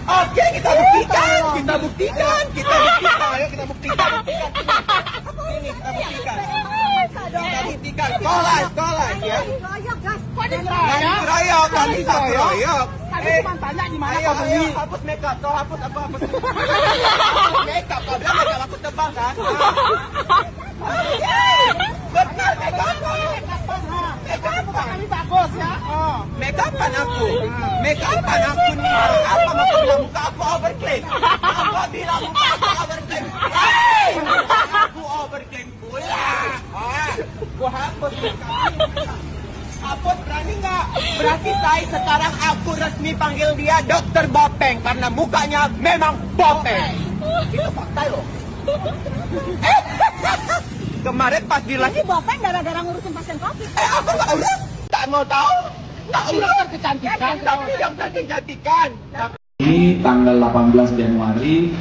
Oke, kita buktikan. Ayo kita buktikan. Ini kita buktikan. Call live ya. Dikeroyok, kami tak keroyok. Kami cuma tanya gimana Ayo, kau beli. hapus makeup, kau hapus apa? Makeup, kau bilang makeup aku tebal kan? Benar, makeup. Kami bagus ya. Makeupan aku nih. Apa mau kau bilang muka aku overclaim? Apa bilang muka aku overclaim? Aku overclaim pula. Gua hapus makeup. Hapus, berani nggak? Berarti saya sekarang aku resmi panggil dia Dokter Bopeng karena mukanya memang Bopeng. Itu fakta loh. Kemarin pas di Ini Bopeng gara-gara ngurusin pasien COVID. aku nggak urus, tak mau tahu. Nggak urus Kecantikan. tapi dokter kecantikan. Ini tanggal 18 Januari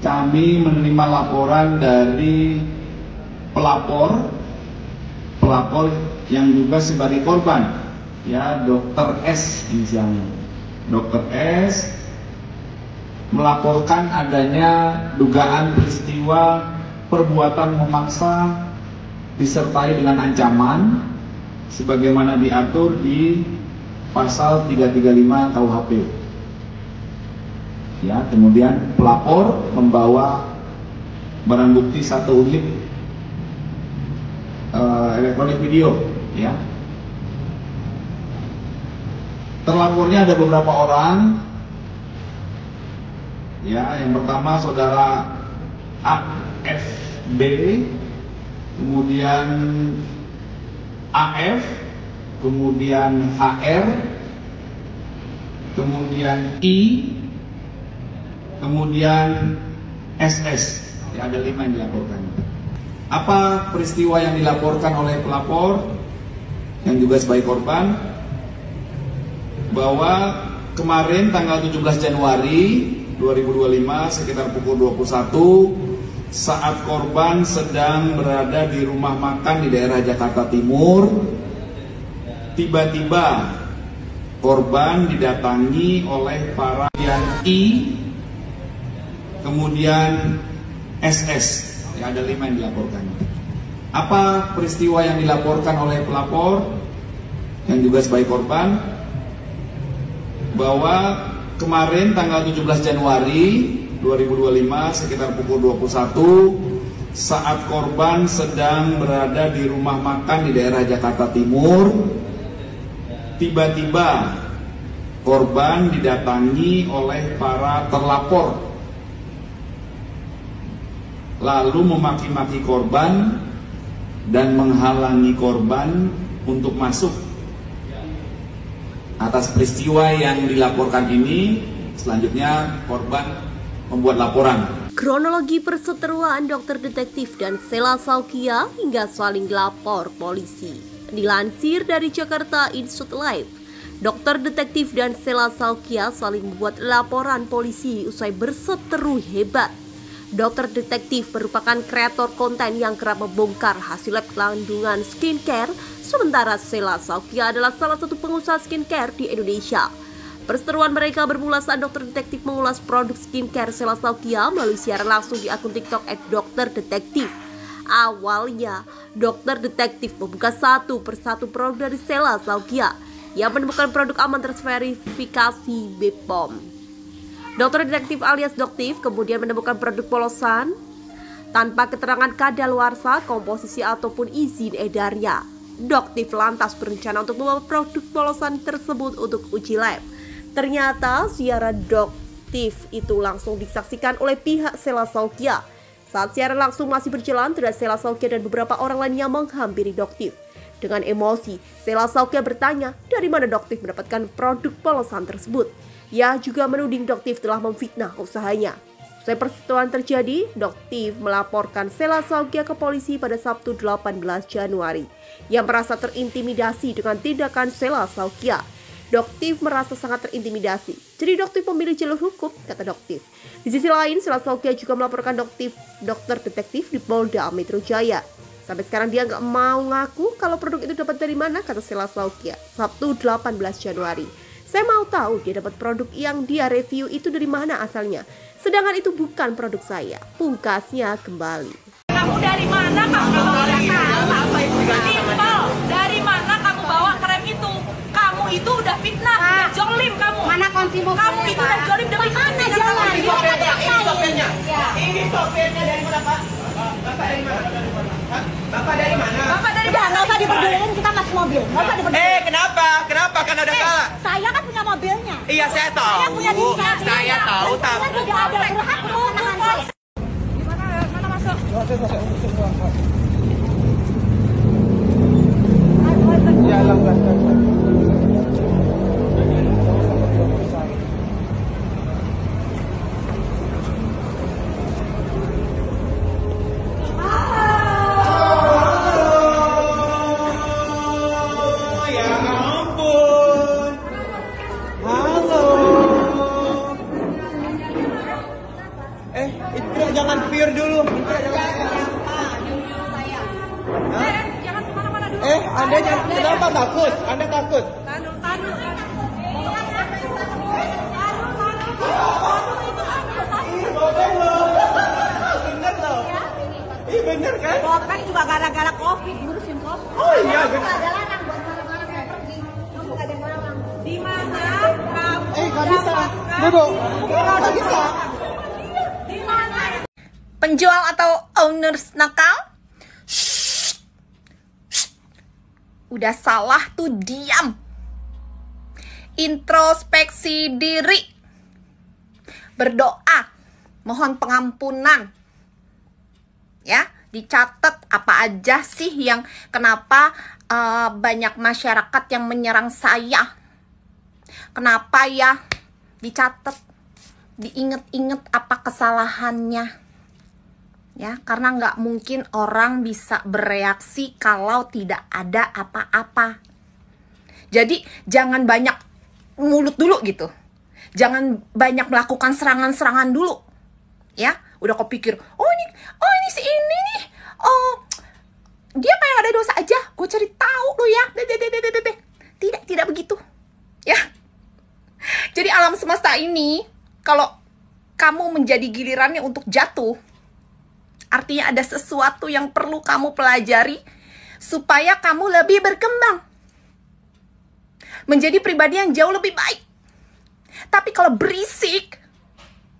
kami menerima laporan dari pelapor yang juga sebagai korban, ya, Dokter S inisialnya. Dokter S melaporkan adanya dugaan peristiwa perbuatan memaksa disertai dengan ancaman sebagaimana diatur di pasal 335 KUHP. Ya, kemudian pelapor membawa barang bukti 1 unit elektronik video, ya. Terlapornya ada beberapa orang, ya. Yang pertama saudara AFB, kemudian AF, kemudian AR, kemudian I, kemudian SS. Ya, ada 5 yang dilaporkan. Apa peristiwa yang dilaporkan oleh pelapor yang juga sebagai korban? Bahwa kemarin tanggal 17 Januari 2025 sekitar pukul 21 saat korban sedang berada di rumah makan di daerah Jakarta Timur, tiba-tiba korban didatangi oleh para I, kemudian SS. Ya, ada 5 yang dilaporkan. Apa peristiwa yang dilaporkan oleh pelapor yang juga sebagai korban? Bahwa kemarin tanggal 17 Januari 2025 sekitar pukul 21 saat korban sedang berada di rumah makan di daerah Jakarta Timur, tiba-tiba korban didatangi oleh para terlapor lalu memaki-maki korban dan menghalangi korban untuk masuk. Atas peristiwa yang dilaporkan ini, selanjutnya korban membuat laporan. Kronologi perseteruan dokter detektif dan Sela Saukia hingga saling lapor polisi. Dilansir dari Jakarta Insut Live, dokter detektif dan Sela Saukia saling membuat laporan polisi usai berseteru hebat. Dokter detektif merupakan kreator konten yang kerap membongkar hasil lab kandungan skincare, sementara Sela Saukia adalah salah satu pengusaha skincare di Indonesia. Perseteruan mereka bermula saat dokter detektif mengulas produk skincare Sela Saukia melalui siaran langsung di akun TikTok @dokterdetektif. Awalnya, dokter detektif membuka satu persatu produk dari Sela Saukia yang menemukan produk aman terverifikasi BPOM. Dokter detektif alias Doktif kemudian menemukan produk polosan tanpa keterangan kadaluarsa, komposisi ataupun izin edarnya. Doktif lantas berencana untuk membawa produk polosan tersebut untuk uji lab. Ternyata siaran Doktif itu langsung disaksikan oleh pihak Sela Saukia. Saat siaran langsung masih berjalan, ternyata Sela Saukia dan beberapa orang lainnya menghampiri Doktif. Dengan emosi, Sela Saukia bertanya dari mana Doktif mendapatkan produk polosan tersebut. Ia juga menuding Doktif telah memfitnah usahanya. Usai perseteruan terjadi, Doktif melaporkan Sela Saukia ke polisi pada Sabtu 18 Januari. Ia merasa terintimidasi dengan tindakan Sela Saukia. Doktif merasa sangat terintimidasi. Jadi Doktif memilih jalur hukum, kata Doktif. Di sisi lain, Sela Saukia juga melaporkan dokter detektif di Polda Metro Jaya. Sampai sekarang dia nggak mau ngaku kalau produk itu dapat dari mana, kata Sela Saukia. Sabtu 18 Januari. Saya mau tahu dia dapat produk yang dia review itu dari mana asalnya. Sedangkan itu bukan produk saya. Pungkasnya kembali. Kamu dari mana kamu bawa Dimple, dari mana kamu bawa krem itu? Kamu itu udah fitnah, udah jolim kamu. Mana konsumo? Kamu itu udah jolim demi Mana jalan? Ini sopirnya. Ini sopirnya dari mana, Pak? Bapak dari mana? Bapak dari mana? Bapak dari Udah, mana? nggak usah dipeduliin, kita masuk mobil. Nggak usah dipeduliin. Kenapa? Kenapa? Kan ada salah. Saya kan punya mobilnya. Iya, saya tahu. Saya punya diri sendiri. Saya tahu, Saya tapi tidak ada berhak untuk menahan saya. Mana masuk? ya ampun. Halo. Indra jangan pure dulu. Indra jangan. Jangan kemana-mana dulu. Anda jangan. Kenapa takut? Anda takut? Bener loh. Iya bener kan? Bapak juga gara-gara COVID, ngurusin COVID. Oh iya bener. Ada larang buat barang-barang saya pergi. Kamu nggak ada barang. Di mana kamu Nggak bisa. dapatkan? Duduk. Nggak bisa. Di mana? Penjual atau owners nakal? Udah salah tuh diam. Introspeksi diri. Berdoa. Mohon pengampunan. Ya, dicatat apa aja sih yang kenapa banyak masyarakat yang menyerang saya. Kenapa ya? Dicatat. Diinget-inget apa kesalahannya. Ya, karena nggak mungkin orang bisa bereaksi kalau tidak ada apa-apa. Jadi jangan banyak mulut dulu gitu. Jangan banyak melakukan serangan-serangan dulu. Ya, udah kau pikir, oh ini si ini nih. Oh, dia kayak ada dosa aja. Gue cari tahu lo ya. Tidak begitu. Ya. Jadi alam semesta ini kalau kamu menjadi gilirannya untuk jatuh, artinya ada sesuatu yang perlu kamu pelajari supaya kamu lebih berkembang. Menjadi pribadi yang jauh lebih baik. Tapi kalau berisik,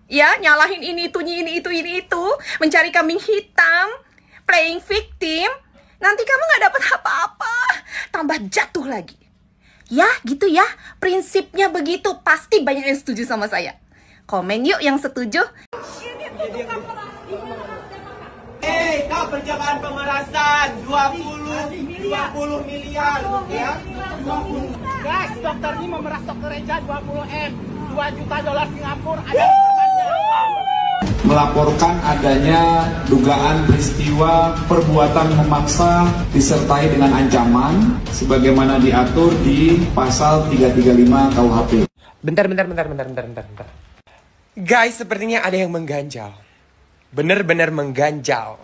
ya nyalahin ini itu, mencari kambing hitam, playing victim, nanti kamu gak dapat apa-apa, tambah jatuh lagi. Ya gitu ya, prinsipnya begitu. Pasti banyak yang setuju sama saya. Komen yuk yang setuju. Kau percobaan pemerasan 20 miliar ya. Guys, dokter ini memeras dokter Reja 20 M, 2 juta dolar Singapura. Ada rekamannya. Melaporkan adanya dugaan peristiwa perbuatan memaksa disertai dengan ancaman sebagaimana diatur di pasal 335 KUHP. Bentar. Guys, sepertinya ada yang mengganjal. Bener-bener mengganjal.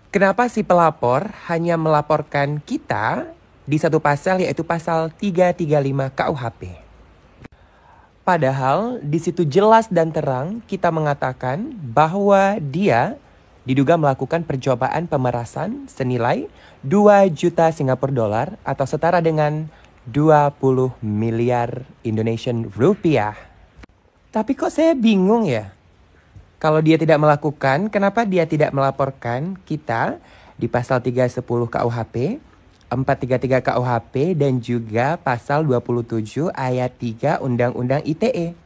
Kenapa si pelapor hanya melaporkan kita di satu pasal, yaitu pasal 335 KUHP? Padahal di situ jelas dan terang kita mengatakan bahwa dia diduga melakukan percobaan pemerasan senilai 2 juta Singapura dolar atau setara dengan 20 miliar Indonesian rupiah. Tapi kok saya bingung ya? Kalau dia tidak melakukan, kenapa dia tidak melaporkan kita di pasal 310 KUHP, 433 KUHP, dan juga pasal 27 ayat 3 Undang-Undang ITE?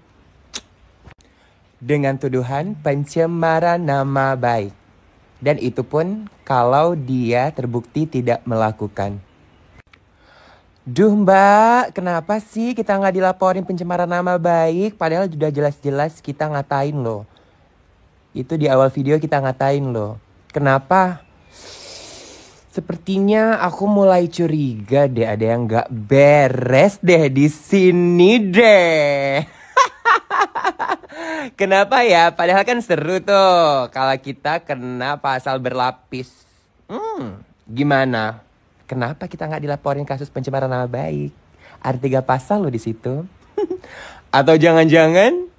Dengan tuduhan pencemaran nama baik. Dan itu pun kalau dia terbukti tidak melakukan. Duh mbak, kenapa sih kita nggak dilaporin pencemaran nama baik? Padahal sudah jelas-jelas kita ngatain loh. Itu di awal video kita ngatain loh. Kenapa? Sepertinya aku mulai curiga deh, ada yang nggak beres deh di sini deh. Kenapa ya? Padahal kan seru tuh kalau kita kena pasal berlapis. Gimana? Kenapa kita nggak dilaporin kasus pencemaran nama baik? Ada 3 pasal loh di situ. Atau jangan-jangan